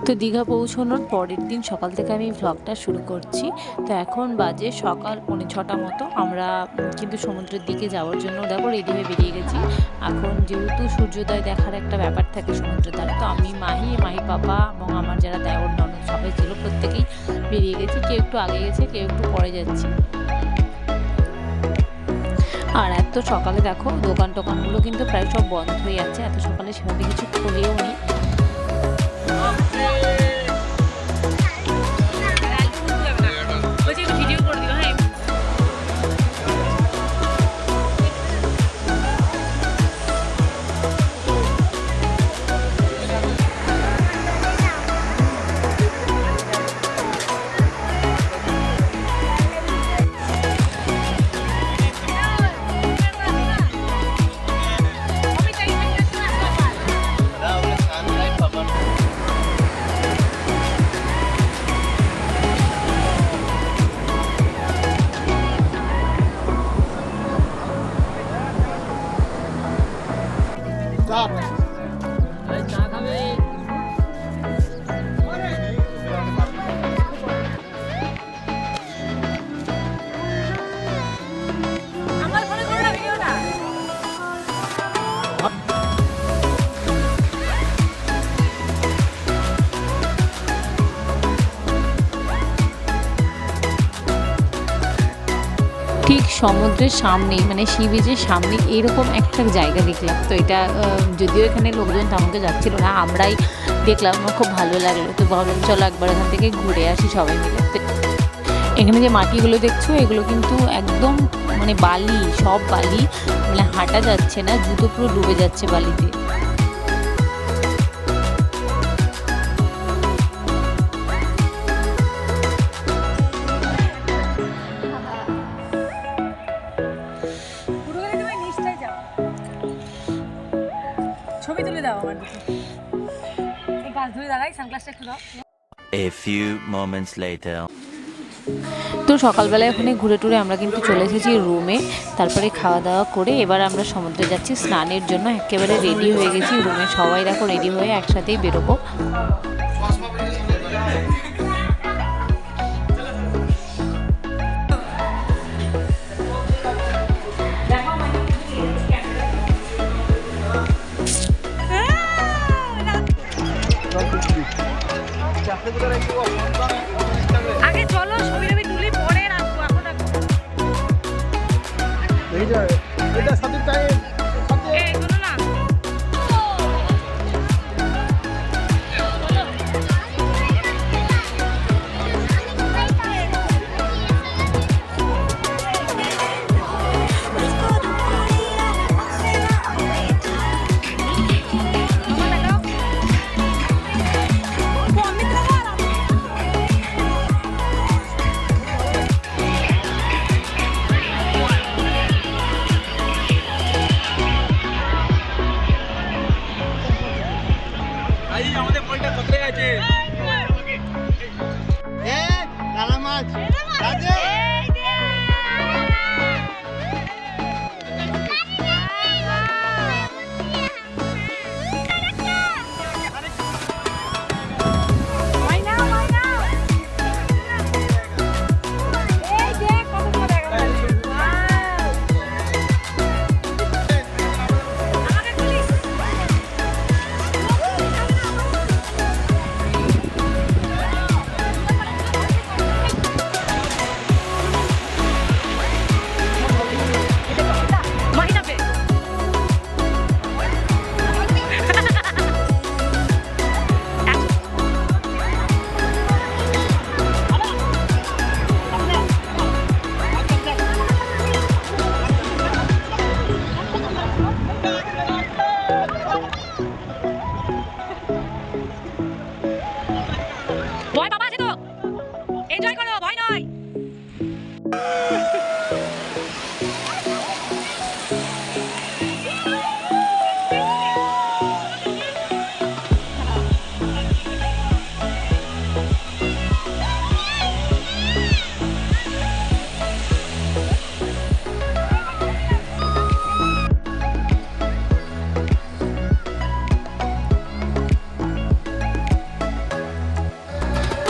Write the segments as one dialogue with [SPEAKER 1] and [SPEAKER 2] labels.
[SPEAKER 1] তো দীঘা পৌঁছানোর পরের দিন সকাল থেকে আমি ভ্লগটা শুরু করছি। তো এখন বাজে সকাল 6:45 মতো। আমরা কিন্তু সমুদ্রের দিকে যাওয়ার জন্য দেখো রেডি হয়ে বেরিয়ে গেছি। এখন যেহেতু সূর্যোদয় দেখার একটা ব্যাপার থাকে সমুদ্রের ধারে, তো আমি মাহি পাপা এবং আমার যারা দেওর ননদ সবাই ছিল প্রত্যেকেই বেরিয়ে গেছি। কেউ একটু আগে গেছে, কেউ একটু পরে যাচ্ছি। আর এত সকালে দেখো দোকানগুলো কিন্তু প্রায় সব বন্ধ হয়ে যাচ্ছে। এত সকালে সেভাবে কিছু খুলেও নেই। ঠিক সমুদ্রের সামনেই মানে সি বিচের সামনে এরকম একটা জায়গা দেখলাম। তো এটা যদিও এখানে লোকজন তেমন যাচ্ছিল না, আমরাই দেখলাম, আমার খুব ভালো লাগলো। তো ভাবলাম চলো একবার এখান থেকে ঘুরে আসি সবাই মিলে। এখানে যে মাটিগুলো দেখছো এগুলো কিন্তু একদম মানে বালি, সব বালি, মানে হাঁটা যাচ্ছে না, জুতো পুরো ডুবে যাচ্ছে বালিতে। ছবি তুলে দাও আমার দিকে, এই গাছ ধরে দাঁড়াই, সানগ্লাসটা একটু দাও।
[SPEAKER 2] A few moments later.
[SPEAKER 1] তো সকালবেলায় ওখানে ঘুরে টুরে আমরা কিন্তু চলে এসেছি রুমে। তারপরে খাওয়া দাওয়া করে এবার আমরা সমুদ্রে যাচ্ছি স্নানের জন্য। একেবারে রেডি হয়ে গেছি, রুমে সবাই দেখো রেডি হয়ে একসাথেই বেরোবো। আগে চলো ছবি তুলি পরে রাখবো, এখন রাখবো।
[SPEAKER 3] এটা সাথে টাইম
[SPEAKER 1] এইগুলো না
[SPEAKER 3] আমাদের বলটা কোথায় আছে? কালা মাছ রাজে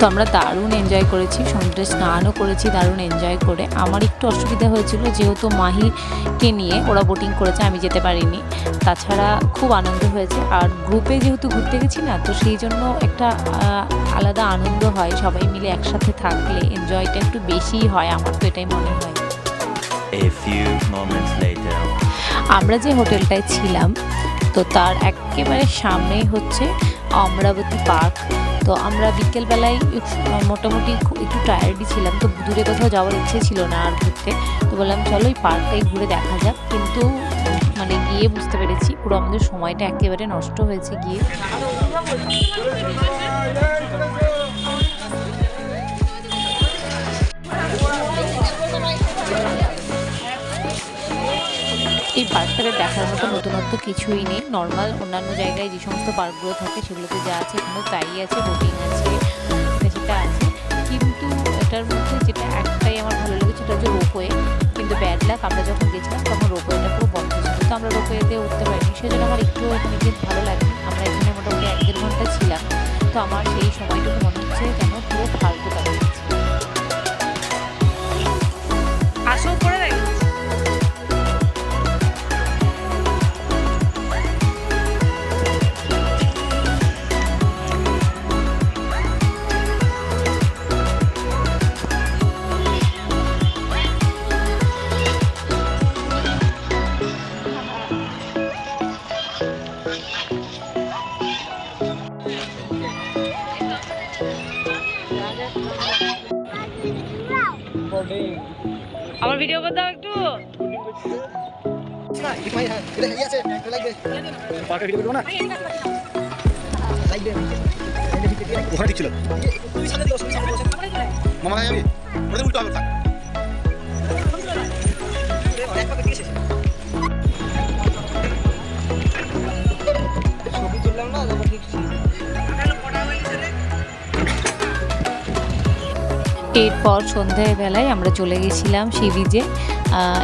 [SPEAKER 1] তো আমরা দারুণ এনজয় করেছি, সমুদ্রে স্নানও করেছি দারুণ এনজয় করে। আমার একটু অসুবিধা হয়েছিল যেহেতু মাহিকে নিয়ে ওরা বোটিং করেছে, আমি যেতে পারিনি। তাছাড়া খুব আনন্দ হয়েছে, আর গ্রুপে যেহেতু ঘুরতে গেছি না, তো সেই জন্য একটা আলাদা আনন্দ হয়, সবাই মিলে একসাথে থাকলে এনজয়টা একটু বেশিই হয়, আমার তো এটাই মনে হয়।
[SPEAKER 2] A few moments later.
[SPEAKER 1] আমরা যে হোটেলটায় ছিলাম তো তার একেবারে সামনেই হচ্ছে অমরাবতী পার্ক। তো আমরা বিকেলবেলায় মোটামুটি একটু টায়ার্ডই ছিলাম, তো দূরে কোথাও যাওয়ার ইচ্ছে ছিল না আর ঘুরতে। তো বললাম চলো এই পার্কটাই ঘুরে দেখা যাক, কিন্তু মানে গিয়ে বুঝতে পেরেছি পুরো আমাদের সময়টা একেবারে নষ্ট হয়েছে গিয়ে। এই পার্কটাতে দেখার মতো নতুনত্ব কিছুই নেই, নর্মাল অন্যান্য জায়গায় যে সমস্ত পার্কগুলো থাকে সেগুলোতে যা আছে এখানেও তাই আছে, বোটিং আছে সেটা আছে। কিন্তু এটার মধ্যে যেটা একটাই আমার ভালো লেগেছে সেটা হচ্ছে রোপওয়ে, কিন্তু ব্যাড লাক আমরা যখন গেছিলাম তখন রোপওয়েটা পুরো বন্ধ ছিল, তো আমরা রোপওয়েতে উঠতে পারিনি, সেজন্য আমার একটু এখানে গিয়ে ভালো লাগেনি। আমরা এখানে মোটামুটি 1-1.5 ঘন্টা ছিলাম, তো আমার সেই সময়টুকু মনে হচ্ছে যেন পুরো ফালতু কাটিয়েছে। আসো করে দেখ। আমার ভিডিও করতে দাও একটু। এরপর সন্ধ্যাবেলায় আমরা চলে গেছিলাম সি বিচে।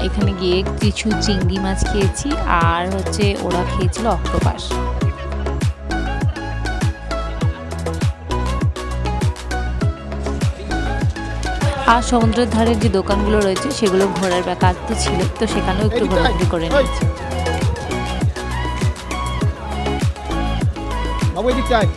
[SPEAKER 1] এখানে গিয়ে কিছু চিংড়ি মাছ খেয়েছি, আর হচ্ছে ওরা খেয়েছিল অক্টোপাস। আর সমুদ্রের ধারের যে দোকানগুলো রয়েছে সেগুলো ঘোরার ব্যাপার তো ছিল, তো সেখানেও একটু ঘোরাঘুরি করে নিয়েছি।
[SPEAKER 3] বাবু এদিকটায়